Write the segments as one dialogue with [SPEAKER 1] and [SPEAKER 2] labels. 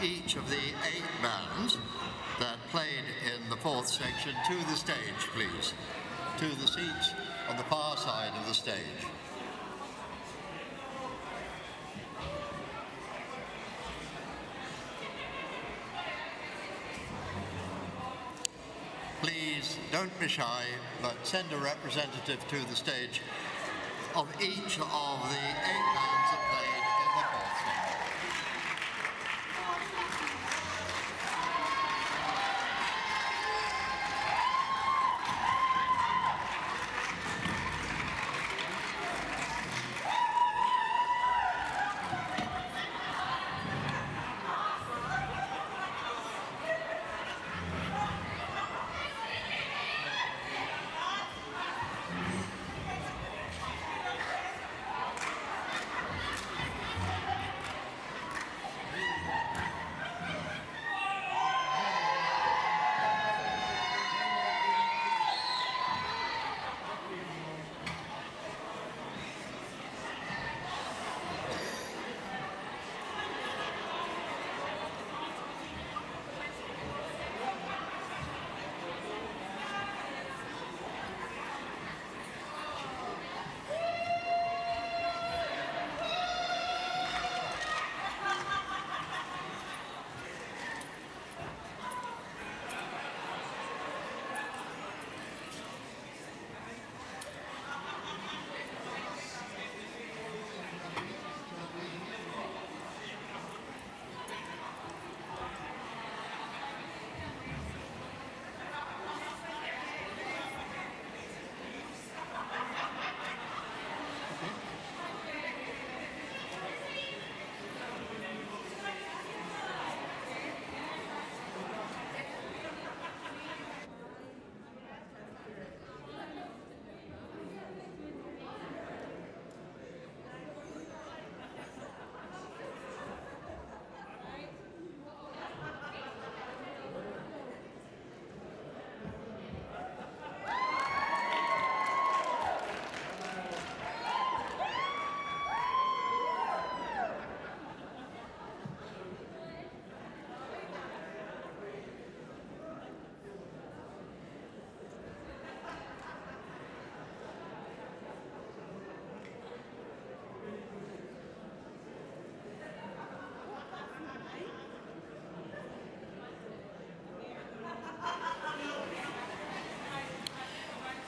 [SPEAKER 1] each of the 8 bands that played in the 4th section to the stage, please, to the seats on the far side of the stage. Please don't be shy, but send a representative to the stage of each of the 8 bands that played in the 4th section.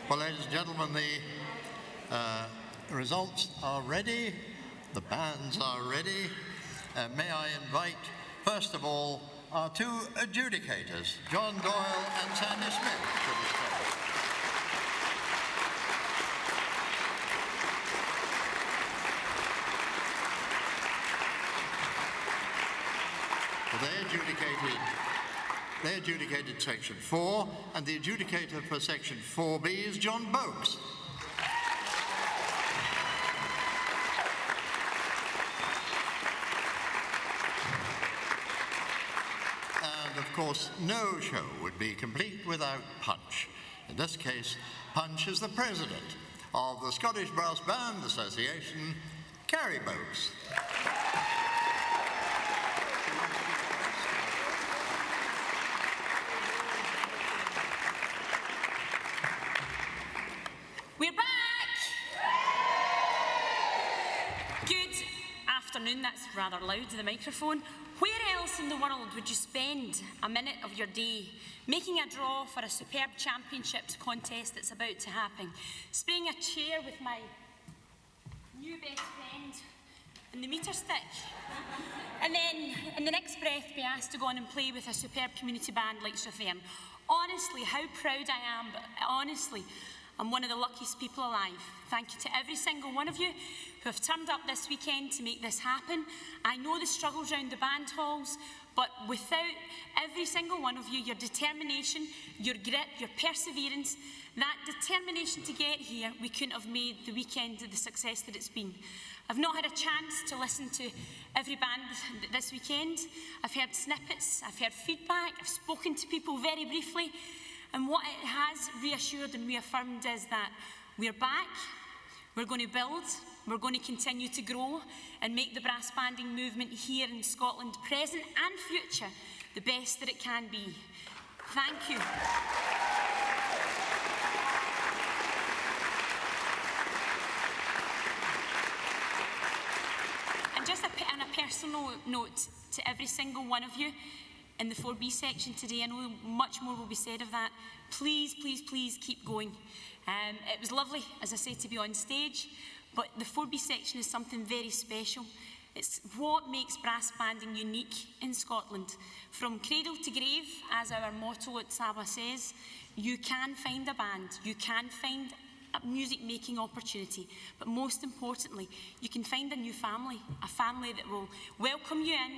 [SPEAKER 1] Well, ladies and gentlemen, the results are ready, the bands are ready. May I invite, first of all, our 2 adjudicators, John Doyle and Sandy Smith, to the stage. They adjudicated section 4, and the adjudicator for section 4B is John Boakes. And of course, no show would be complete without Punch. In this case, Punch is the president of the Scottish Brass Band Association, Kerry Boakes.
[SPEAKER 2] We're back! Good afternoon, that's rather loud, the microphone. Where else in the world would you spend a minute of your day making a draw for a superb championships contest that's about to happen? Spraying a chair with my new best friend and the meter stick. And then, in the next breath, be asked to go on and play with a superb community band like Strathern. Honestly, how proud I am, but honestly, I'm one of the luckiest people alive. Thank you to every single one of you who have turned up this weekend to make this happen. I know the struggles around the band halls, but without every single one of you, your determination, your grit, your perseverance, that determination to get here, we couldn't have made the weekend the success that it's been. I've not had a chance to listen to every band this weekend. I've heard snippets, I've heard feedback, I've spoken to people very briefly, and what it has reassured and reaffirmed is that we're back, we're going to build, We're going to continue to grow and make the brass banding movement here in Scotland, present and future, the best that it can be. Thank you. And just on a personal note to every single one of you in the 4B section today, I know much more will be said of that. Please, please, please keep going. It was lovely, as I say, to be on stage, but the 4B section is something very special. It's what makes brass banding unique in Scotland. From cradle to grave, as our motto at SBBA says, you can find a band, you can find a music-making opportunity, but most importantly, you can find a new family, a family that will welcome you in,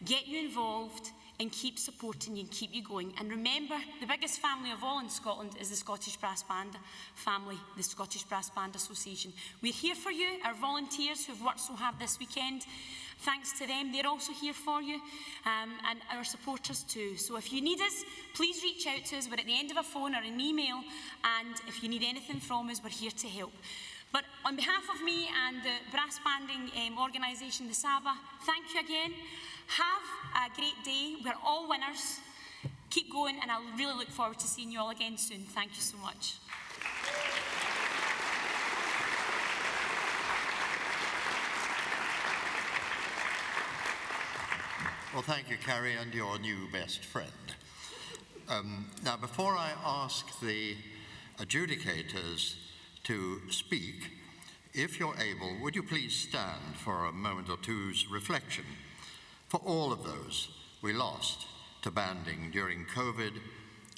[SPEAKER 2] get you involved, and keep supporting you and keep you going. And remember, the biggest family of all in Scotland is the Scottish Brass Band family, the Scottish Brass Band Association. We're here for you, our volunteers who've worked so hard this weekend. Thanks to them, they're also here for you, and our supporters too. So if you need us, please reach out to us. We're at the end of a phone or an email, and if you need anything from us, we're here to help. But on behalf of me and the brass banding organisation, the SBBA, thank you again. Have a great day. We're all winners. Keep going, and I'll really look forward to seeing you all again soon. Thank you so much.
[SPEAKER 1] Well, thank you, Carrie, and your new best friend. Now, before I ask the adjudicators to speak, if you're able, would you please stand for a moment or two's reflection for all of those we lost to banding during COVID,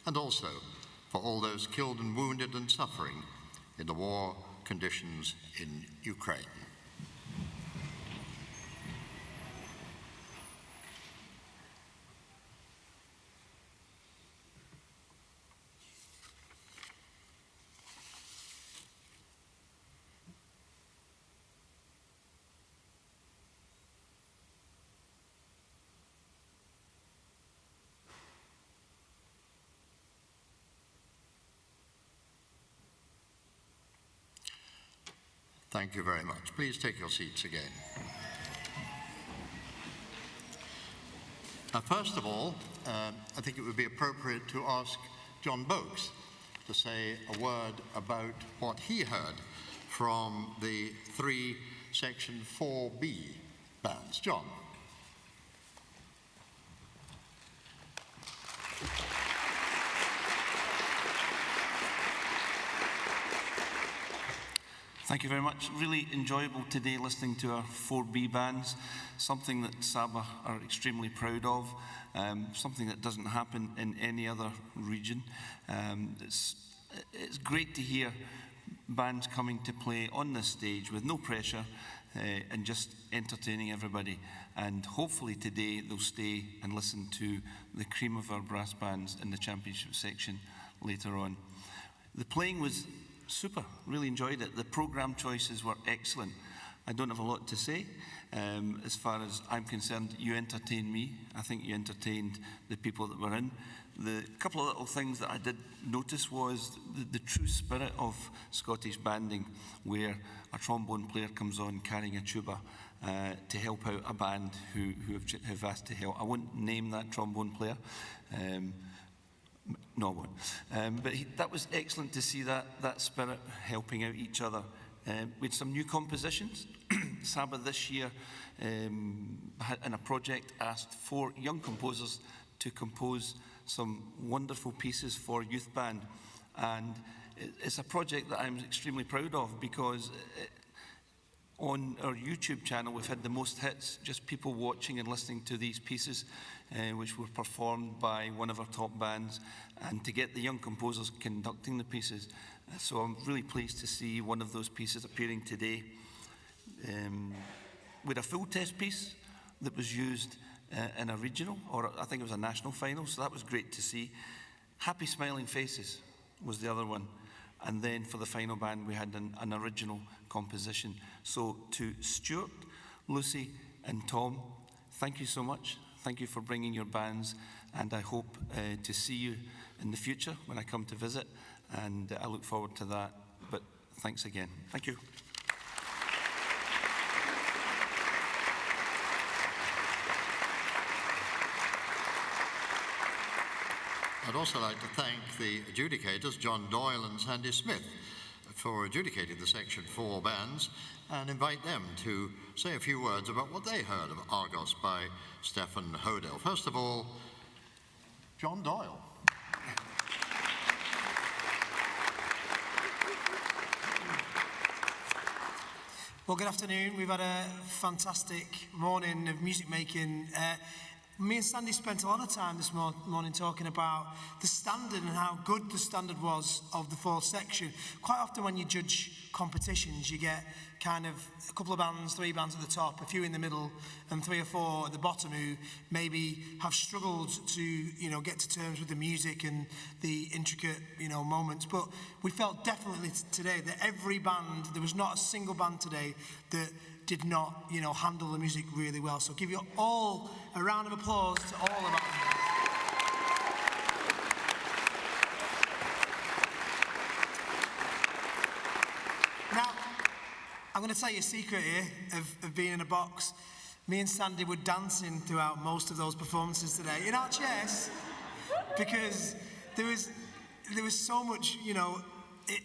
[SPEAKER 1] and also for all those killed and wounded and suffering in the war conditions in Ukraine. Thank you very much. Please take your seats again. Now, first of all, I think it would be appropriate to ask John Boakes to say a word about what he heard from the 3 Section 4B bands. John.
[SPEAKER 3] Thank you very much. Really enjoyable today listening to our 4B bands, something that SBBA are extremely proud of, something that doesn't happen in any other region. It's great to hear bands coming to play on this stage with no pressure and just entertaining everybody. And hopefully today they'll stay and listen to the cream of our brass bands in the championship section later on. The playing was super, really enjoyed it. The programme choices were excellent. I don't have a lot to say. As far as I'm concerned, you entertained me. I think you entertained the people that were in. The couple of little things that I did notice was the true spirit of Scottish banding, where a trombone player comes on carrying a tuba to help out a band who have asked to help. I won't name that trombone player. No, I won't. But that was excellent to see that spirit helping out each other. We had some new compositions. SBBA this year, in a project, asked 4 young composers to compose some wonderful pieces for youth band. And it's a project that I'm extremely proud of, because on our YouTube channel we've had the most hits, just people watching and listening to these pieces, which were performed by one of our top bands, and to get the young composers conducting the pieces. So I'm really pleased to see one of those pieces appearing today. We had a full test piece that was used in a regional, or I think it was a national final, so that was great to see. Happy Smiling Faces was the other one. And then for the final band, we had an original composition. So to Stuart, Lucy and Tom, thank you so much. Thank you for bringing your bands, and I hope to see you in the future when I come to visit, and I look forward to that. But thanks again. Thank you.
[SPEAKER 1] I'd also like to thank the adjudicators, John Doyle and Sandy Smith, for adjudicating the Section 4 bands, and invite them to say a few words about what they heard of Argos by Stefan Hodel. First of all, John Doyle.
[SPEAKER 4] Well, good afternoon. We've had a fantastic morning of music making. Me and Sandy spent a lot of time this morning talking about the standard and how good the standard was of the fourth section. Quite often when you judge competitions, you get kind of a couple of bands, 3 bands at the top, a few in the middle, and 3 or 4 at the bottom who maybe have struggled to, get to terms with the music and the intricate, moments. But we felt definitely today that every band, there was not a single band today that did not, handle the music really well. So give you all a round of applause to all of our bands. Now, I'm going to tell you a secret here of being in a box. Me and Sandy were dancing throughout most of those performances today in our chairs because there was so much,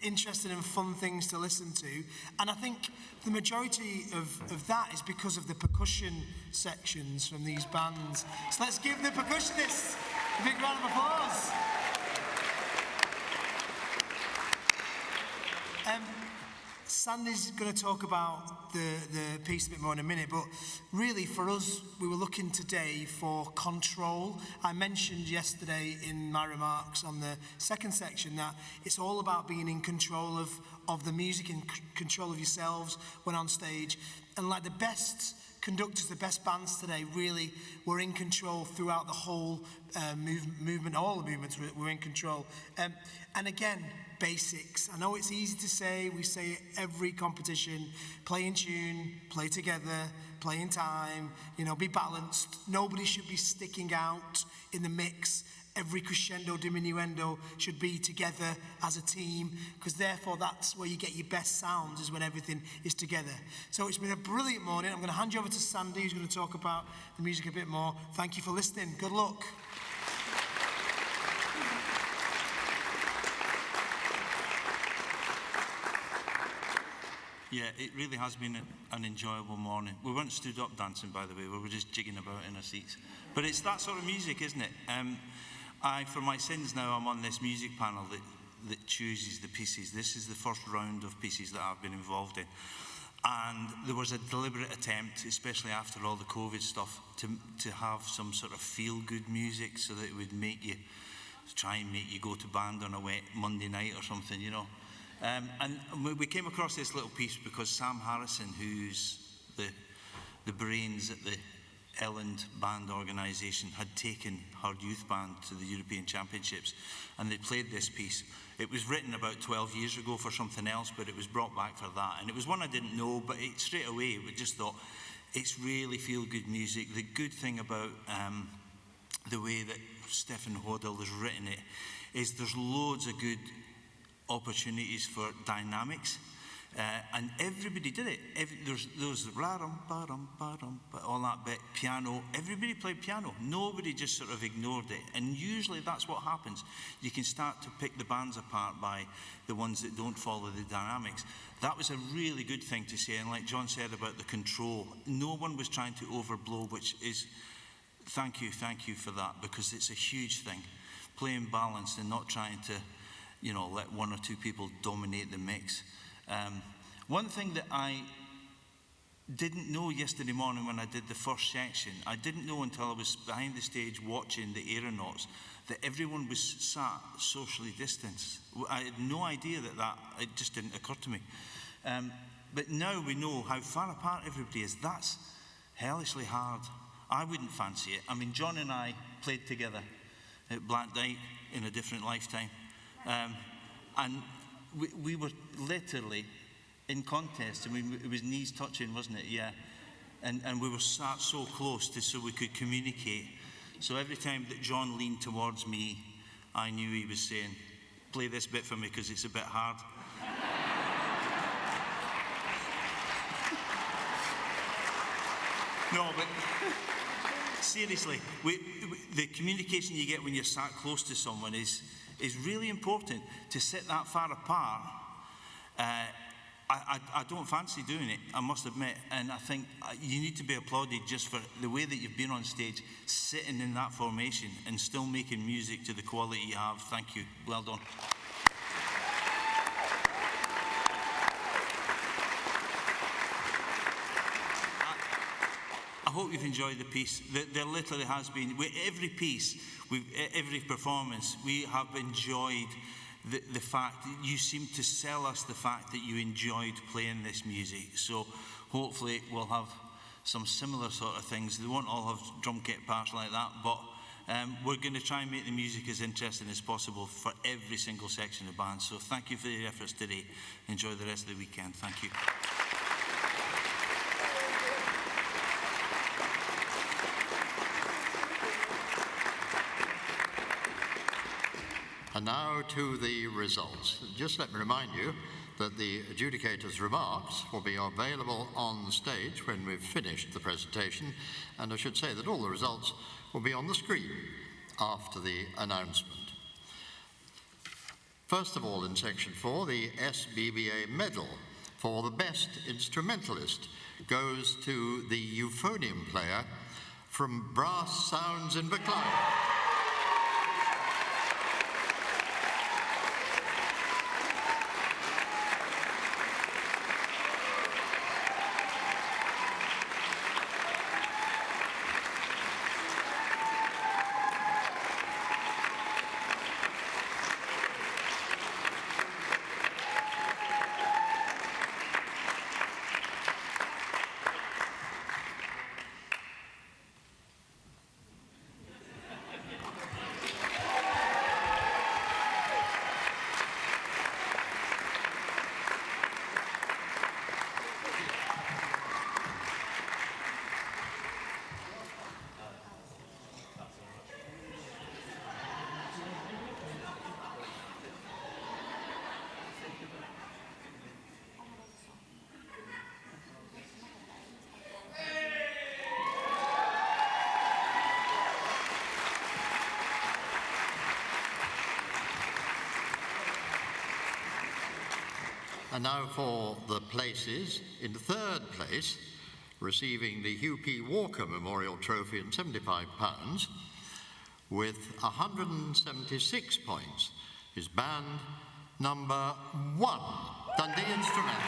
[SPEAKER 4] interesting and fun things to listen to. And I think the majority of that is because of the percussion sections from these bands. So let's give the percussionists a big round of applause. Sandy's going to talk about the piece a bit more in a minute, but really for us, we were looking today for control. I mentioned yesterday in my remarks on the second section that it's all about being in control of the music, in control of yourselves when on stage. And like the best conductors, the best bands today really were in control throughout the whole movement. All the movements were in control. And again, basics. I know it's easy to say, we say it every competition, play in tune, play together, play in time, be balanced. Nobody should be sticking out in the mix. Every crescendo, diminuendo should be together as a team, because therefore that's where you get your best sounds, is when everything is together. So it's been a brilliant morning. I'm going to hand you over to Sandy, who's going to talk about the music a bit more. Thank you for listening. Good luck.
[SPEAKER 5] Yeah, it really has been an enjoyable morning. We weren't stood up dancing, by the way. We were just jigging about in our seats. But it's that sort of music, isn't it? For my sins now, I'm on this music panel that chooses the pieces. This is the first round of pieces that I've been involved in. And there was a deliberate attempt, especially after all the COVID stuff, to have some sort of feel-good music so that it would try and make you go to band on a wet Monday night or something, And we came across this little piece because Sam Harrison, who's the brains at the Elland band organisation, had taken her youth band to the European Championships, and they played this piece. It was written about 12 years ago for something else, but it was brought back for that. And it was one I didn't know, but straight away we just thought, it's really feel-good music. The good thing about the way that Stefan Hodel has written it is there's loads of good opportunities for dynamics, and everybody did it. There's all that bit, piano. Everybody played piano. Nobody just sort of ignored it. And usually that's what happens. You can start to pick the bands apart by the ones that don't follow the dynamics. That was a really good thing to say. And like John said about the control, no one was trying to overblow, which is thank you for that, because it's a huge thing. Playing balanced and not trying to let 1 or 2 people dominate the mix. One thing that I didn't know yesterday morning when I did the first section, I didn't know until I was behind the stage watching the aeronauts, that everyone was sat socially distanced. I had no idea that it just didn't occur to me. But now we know how far apart everybody is. That's hellishly hard. I wouldn't fancy it. I mean, John and I played together at Black Dyke in a different lifetime. And we were literally in contest. I mean, it was knees touching, wasn't it? Yeah. And we were sat so close so we could communicate. So every time that John leaned towards me, I knew he was saying, play this bit for me because it's a bit hard. No, but seriously, the communication you get when you're sat close to someone is really important. To sit that far apart, I don't fancy doing it, I must admit, and I think you need to be applauded just for the way that you've been on stage, sitting in that formation and still making music to the quality you have. Thank you. Well done. I hope you've enjoyed the piece. There literally has been, with every piece, with every performance, we have enjoyed the fact that you seem to sell us the fact that you enjoyed playing this music. So hopefully we'll have some similar sort of things. They won't all have drum kit parts like that, but we're going to try and make the music as interesting as possible for every single section of the band. So thank you for your efforts today. Enjoy the rest of the weekend. Thank you.
[SPEAKER 1] And now to the results. Just let me remind you that the adjudicator's remarks will be available on the stage when we've finished the presentation, and I should say that all the results will be on the screen after the announcement. First of all, in section 4, the SBBA medal for the best instrumentalist goes to the euphonium player from Brass Sounds in Buccleuch. And now for the places. In third place, receiving the Hugh P. Walker Memorial Trophy and £75, with 176 points, is band number 1, Dundee Instrumental.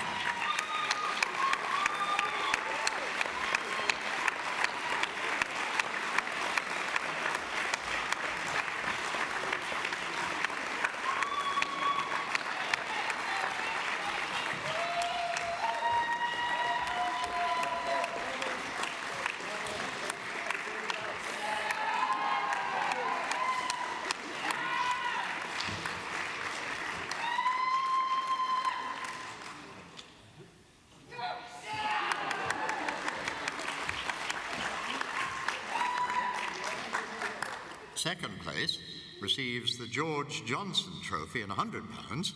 [SPEAKER 1] Second place receives the George Johnson Trophy and £100,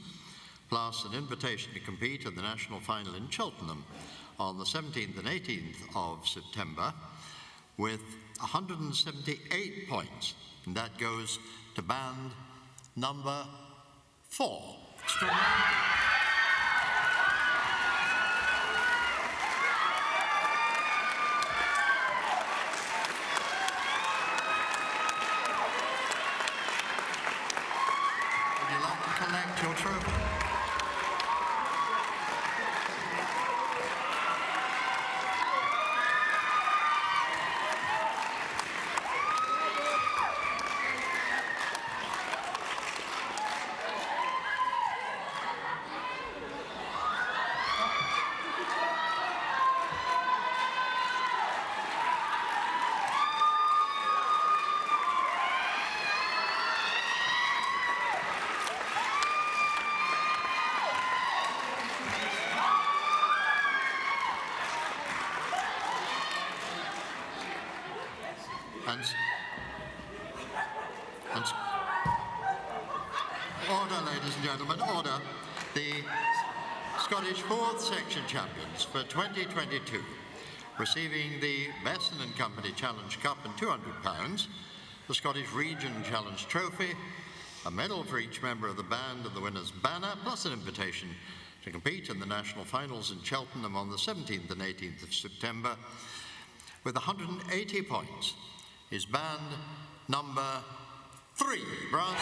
[SPEAKER 1] plus an invitation to compete in the national final in Cheltenham on the 17th and 18th of September with 178 points. And that goes to band number 4. Collect your trophy. Order, ladies and gentlemen, order. The Scottish 4th Section Champions for 2022 receiving the Besson and Company Challenge Cup and £200, the Scottish Region Challenge Trophy, a medal for each member of the band and the winner's banner, plus an invitation to compete in the national finals in Cheltenham on the 17th and 18th of September. With 180 points, is band number 3, brass.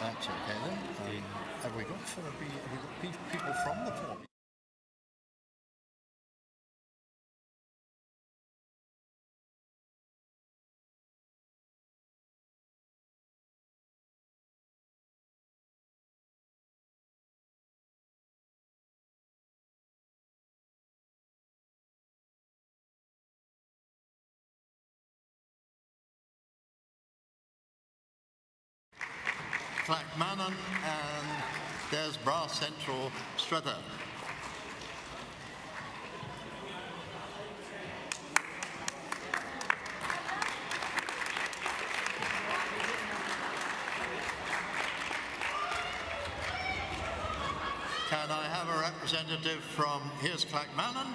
[SPEAKER 1] That's okay then. Have we got people from the port? Clackmannan, and there's Brass Central Strather. Can I have a representative from, here's Clackmannan,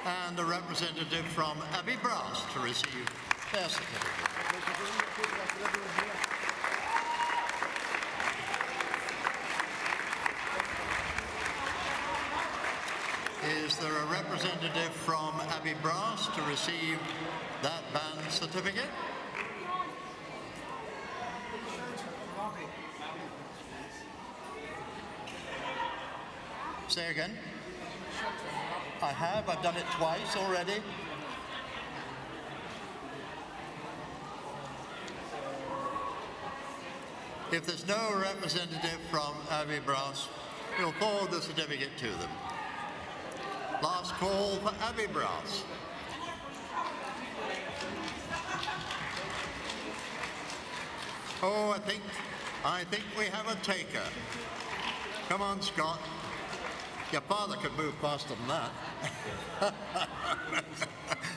[SPEAKER 1] and a representative from Abbey Brass to receive their certificate. Is there a representative from Abbey Brass to receive that band certificate? Say again? I've done it twice already. If there's no representative from Abbey Brass, we'll forward the certificate to them. Last call for Abbey Brass. Oh, I think we have a taker. Come on, Scott. Your father could move faster than that.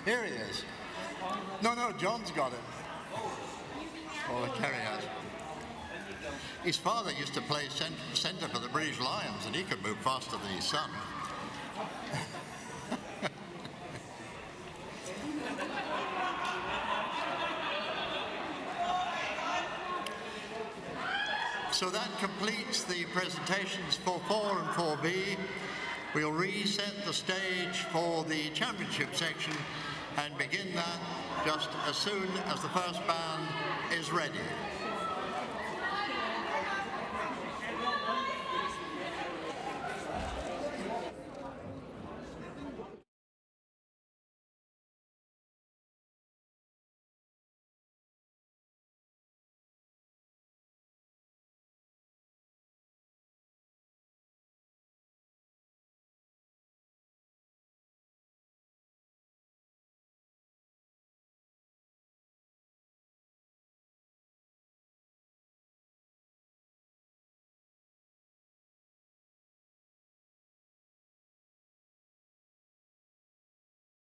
[SPEAKER 1] Here he is. No, John's got it. Oh, carry out. His father used to play centre for the British Lions, and he could move faster than his son. So that completes the presentations for 4 and 4B. We'll reset the stage for the championship section and begin that just as soon as the first band is ready.